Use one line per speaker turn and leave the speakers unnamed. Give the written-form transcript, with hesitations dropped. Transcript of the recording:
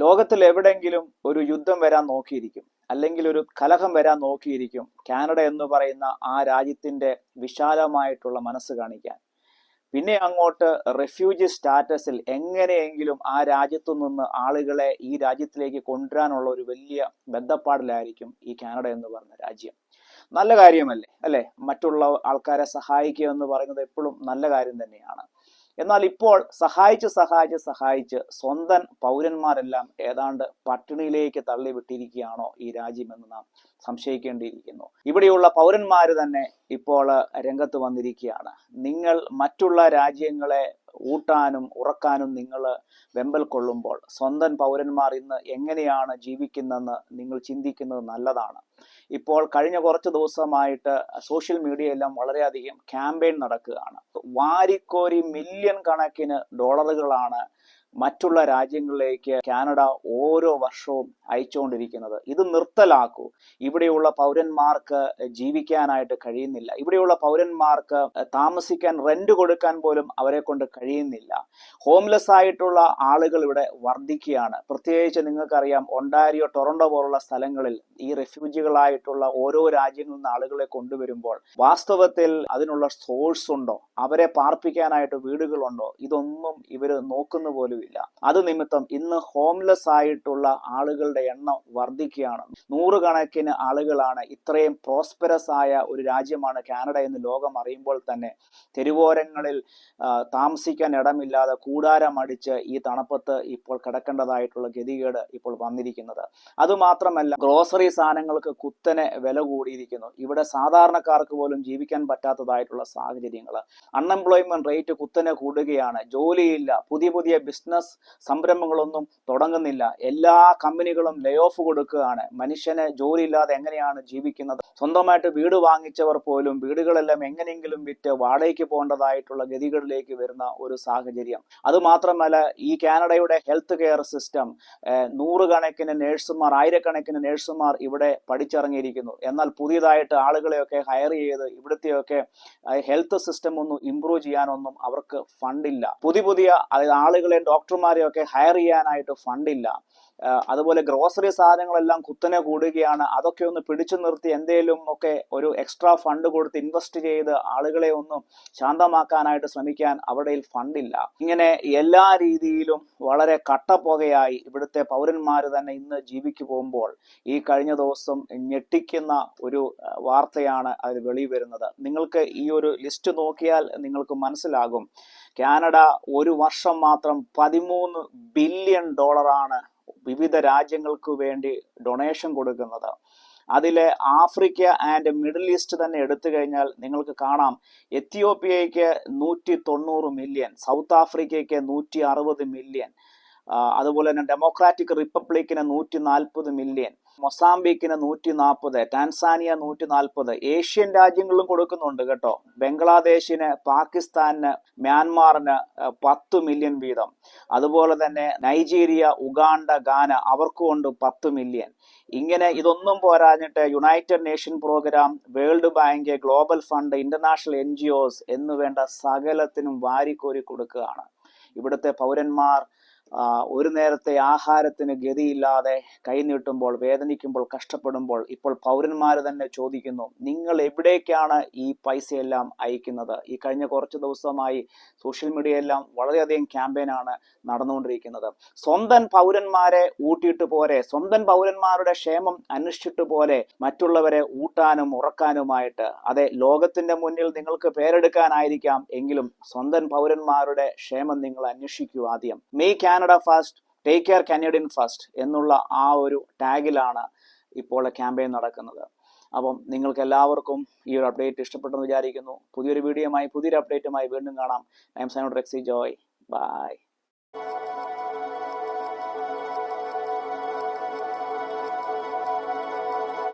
ലോകത്തിൽ എവിടെയെങ്കിലും ഒരു യുദ്ധം വരാൻ നോക്കിയിരിക്കും, അല്ലെങ്കിൽ ഒരു കലഹം വരാൻ നോക്കിയിരിക്കും കാനഡ എന്ന് പറയുന്ന ആ രാജ്യത്തിന്റെ വിശാലമായിട്ടുള്ള മനസ്സ് കാണിക്കാൻ. പിന്നെ അങ്ങോട്ട് റെഫ്യൂജി സ്റ്റാറ്റസിൽ എങ്ങനെയെങ്കിലും ആ രാജ്യത്തു നിന്ന് ആളുകളെ ഈ രാജ്യത്തിലേക്ക് കൊണ്ടുവരാനുള്ള ഒരു വലിയ ബന്ധപ്പാടിലായിരിക്കും ഈ കാനഡ എന്ന് പറയുന്ന രാജ്യം. നല്ല കാര്യമല്ലേ അല്ലെ? മറ്റുള്ള ആൾക്കാരെ സഹായിക്കുക എന്ന് പറയുന്നത് എപ്പോഴും നല്ല കാര്യം തന്നെയാണ്. എന്നാൽ ഇപ്പോൾ സഹായിച്ച് സ്വന്തം പൗരന്മാരെല്ലാം ഏതാണ്ട് പട്ടിണിയിലേക്ക് തള്ളിവിട്ടിരിക്കുകയാണോ ഈ രാജ്യമെന്ന് നാം സംശയിക്കേണ്ടിയിരിക്കുന്നു. ഇവിടെയുള്ള പൗരന്മാർ തന്നെ ഇപ്പോൾ രംഗത്ത് വന്നിരിക്കുകയാണ്. നിങ്ങൾ മറ്റുള്ള രാജ്യങ്ങളെ ഊട്ടാനും ഉറക്കാനും നിങ്ങൾ വെമ്പൽ കൊള്ളുമ്പോൾ സ്വന്തം പൗരന്മാർ ഇന്ന് എങ്ങനെയാണ് ജീവിക്കുന്നതെന്ന് നിങ്ങൾ ചിന്തിക്കുന്നത് നല്ലതാണ്. ഇപ്പോൾ കഴിഞ്ഞ കുറച്ച് ദിവസമായിട്ട് സോഷ്യൽ മീഡിയ എല്ലാം വളരെയധികം ക്യാമ്പയിൻ നടക്കുകയാണ്. വാരിക്കോരി മില്യൺ കണക്കിന് ഡോളറുകളാണ് മറ്റുള്ള രാജ്യങ്ങളിലേക്ക് കാനഡ ഓരോ വർഷവും അയച്ചുകൊണ്ടിരിക്കുന്നത്. ഇത് നിർത്തലാക്കൂ. ഇവിടെയുള്ള പൗരന്മാർക്ക് ജീവിക്കാനായിട്ട് കഴിയുന്നില്ല. ഇവിടെയുള്ള പൗരന്മാർക്ക് താമസിക്കാൻ റെന്റ് കൊടുക്കാൻ പോലും അവരെ കൊണ്ട് കഴിയുന്നില്ല. ഹോംലെസ് ആയിട്ടുള്ള ആളുകൾ ഇവിടെ വർദ്ധിക്കുകയാണ്. പ്രത്യേകിച്ച് നിങ്ങൾക്കറിയാം, ഒണ്ടാരിയോ, ടൊറന്റോ പോലുള്ള സ്ഥലങ്ങളിൽ ഈ റെഫ്യൂജികളായിട്ടുള്ള ഓരോ രാജ്യങ്ങളിൽ നിന്ന് ആളുകളെ കൊണ്ടുവരുമ്പോൾ വാസ്തവത്തിൽ അതിനുള്ള സോഴ്സ് ഉണ്ടോ, അവരെ പാർപ്പിക്കാനായിട്ട് വീടുകളുണ്ടോ, ഇതൊന്നും ഇവർ നോക്കുന്ന പോലും ഇല്ല. അത് നിമിത്തം ഇന്ന് ഹോംലെസ് ആയിട്ടുള്ള ആളുകളുടെ എണ്ണം വർദ്ധിക്കുകയാണ്. നൂറുകണക്കിന് ആളുകളാണ്. ഇത്രയും പ്രോസ്പെറസ് ആയ ഒരു രാജ്യമാണ് കാനഡ എന്ന് ലോകം അറിയുമ്പോൾ തന്നെ തെരുവോരങ്ങളിൽ താമസിക്കാൻ ഇടമില്ലാതെ കൂടാരം അടിച്ച് ഈ തണുപ്പത്ത് ഇപ്പോൾ കിടക്കേണ്ടതായിട്ടുള്ള ഗതികേട് ഇപ്പോൾ വന്നിരിക്കുന്നത്. അതുമാത്രമല്ല, ഗ്രോസറി സാധനങ്ങൾക്ക് കുത്തനെ വില കൂടിയിരിക്കുന്നു. ഇവിടെ സാധാരണക്കാർക്ക് പോലും ജീവിക്കാൻ പറ്റാത്തതായിട്ടുള്ള സാഹചര്യങ്ങൾ. അൺഎംപ്ലോയ്മെന്റ് റേറ്റ് കുത്തനെ കൂടുകയാണ്. ജോലിയില്ല. പുതിയ ബിസിനസ് സംരംഭങ്ങളൊന്നും തുടങ്ങുന്നില്ല. എല്ലാ കമ്പനികളും ലേ ഓഫ് കൊടുക്കുകയാണ്. മനുഷ്യന് ജോലിയില്ലാതെ എങ്ങനെയാണ് ജീവിക്കുന്നത്? സ്വന്തമായിട്ട് വീട് വാങ്ങിച്ചവർ പോലും വീടുകളെല്ലാം എങ്ങനെയെങ്കിലും വിറ്റ് വാടകയ്ക്ക് പോകേണ്ടതായിട്ടുള്ള ഗതികളിലേക്ക് വരുന്ന ഒരു സാഹചര്യം. അതുമാത്രമല്ല, ഈ കാനഡയുടെ ഹെൽത്ത് കെയർ സിസ്റ്റം, നൂറുകണക്കിന് നേഴ്സുമാർ, ആയിരക്കണക്കിന് നേഴ്സുമാർ ഇവിടെ പഠിച്ചിറങ്ങിയിരിക്കുന്നു. എന്നാൽ പുതിയതായിട്ട് ആളുകളെയൊക്കെ ഹയർ ചെയ്ത് ഇവിടുത്തെയൊക്കെ ഹെൽത്ത് സിസ്റ്റം ഒന്നും ഇംപ്രൂവ് ചെയ്യാനൊന്നും അവർക്ക് ഫണ്ടില്ല. പുതിയ ആളുകളെ, ഡോക്ടർമാരെയൊക്കെ ഹയർ ചെയ്യാനായിട്ട് ഫണ്ടില്ല. അതുപോലെ ഗ്രോസറി സാധനങ്ങളെല്ലാം കുത്തനെ കൂടുകയാണ്. അതൊക്കെ ഒന്ന് പിടിച്ചു നിർത്തി എന്തേലും ഒക്കെ ഒരു എക്സ്ട്രാ ഫണ്ട് കൊടുത്ത് ഇൻവെസ്റ്റ് ചെയ്ത് ആളുകളെ ഒന്നും ശാന്തമാക്കാനായിട്ട് ശ്രമിക്കാൻ അവിടെ ഫണ്ടില്ല. ഇങ്ങനെ എല്ലാ രീതിയിലും വളരെ കട്ടപ്പുകയായി ഇവിടുത്തെ പൗരന്മാർ തന്നെ ഇന്ന് ജീവിക്കു പോകുമ്പോൾ ഈ കഴിഞ്ഞ ദിവസം ഞെട്ടിക്കുന്ന ഒരു വാർത്തയാണ് അതിൽ വെളിവരുന്നത്. നിങ്ങൾക്ക് ഈ ഒരു ലിസ്റ്റ് നോക്കിയാൽ നിങ്ങൾക്ക് മനസ്സിലാകും. കാനഡ ഒരു വർഷം മാത്രം 13 ബില്യൺ ഡോളറാണ് വിവിധ രാജ്യങ്ങൾക്ക് വേണ്ടി ഡൊണേഷൻ കൊടുക്കുന്നത്. അതിലെ ആഫ്രിക്ക ആൻഡ് മിഡിൽ ഈസ്റ്റ് തന്നെ എടുത്തു കഴിഞ്ഞാൽ നിങ്ങൾക്ക് കാണാം, എത്യോപ്യയ്ക്ക് 190 മില്യൺ, സൗത്ത് ആഫ്രിക്കയ്ക്ക് 160 മില്യൺ, അതുപോലെ തന്നെ ഡെമോക്രാറ്റിക് റിപ്പബ്ലിക്കിന് 140 മില്യൺ, മൊസാംബിക്കിന് 140, ടാൻസാനിയ 140. ഏഷ്യൻ രാജ്യങ്ങളിലും കൊടുക്കുന്നുണ്ട് കേട്ടോ. ബംഗ്ലാദേശിന്, പാകിസ്ഥാന്, മ്യാൻമാറിന് 10 മില്യൺ വീതം. അതുപോലെ തന്നെ നൈജീരിയ, ഉഗാണ്ട, ഗാന അവർക്കുമുണ്ട് 10 മില്യൺ. ഇങ്ങനെ ഇതൊന്നും പോരാഞ്ഞിട്ട് united nation programme, world bank, global fund, international NGOs എന്ന് വേണ്ട സകലത്തിനും വാരിക്കോരി കൊടുക്കുകയാണ്. ഇവിടുത്തെ പൗരന്മാർ ഒരു നേരത്തെ ആഹാരത്തിന് ഗതിയില്ലാതെ കൈനീട്ടുമ്പോൾ, വേദനിക്കുമ്പോൾ, കഷ്ടപ്പെടുമ്പോൾ ഇപ്പോൾ പൗരന്മാർ തന്നെ ചോദിക്കുന്നു, നിങ്ങൾ എവിടേക്കാണ് ഈ പൈസയെല്ലാം അയക്കുന്നത്? ഈ കഴിഞ്ഞ കുറച്ച് ദിവസമായി സോഷ്യൽ മീഡിയയെല്ലാം വളരെയധികം ക്യാമ്പയിനാണ് നടന്നുകൊണ്ടിരിക്കുന്നത്. സ്വന്തം പൗരന്മാരെ ഊട്ടിയിട്ട് പോരെ, സ്വന്തം പൗരന്മാരുടെ ക്ഷേമം അന്വേഷിച്ചിട്ട് പോരെ മറ്റുള്ളവരെ ഊട്ടാനും ഉറക്കാനുമായിട്ട്? അതെ, ലോകത്തിന്റെ മുന്നിൽ നിങ്ങൾക്ക് പേരെടുക്കാനായിരിക്കാം, എങ്കിലും സ്വന്തം പൗരന്മാരുടെ ക്ഷേമം നിങ്ങൾ അന്വേഷിക്കൂ ആദ്യം. Make Canada first, take care Canadian first എന്നുള്ള ആ ഒരു ടാഗിലാണ് ഇപ്പോൾ ക്യാമ്പയിൻ നടക്കുന്നത്. അപ്പം നിങ്ങൾക്ക് എല്ലാവർക്കും ഈ ഒരു അപ്ഡേറ്റ് ഇഷ്ടപ്പെട്ടെന്ന് വിചാരിക്കുന്നു. പുതിയൊരു വീഡിയോയുമായി, പുതിയൊരു അപ്ഡേറ്റുമായി വീണ്ടും കാണാം. ഐ എം സൈനോട് റെക്സി ജോയ്. ബൈ.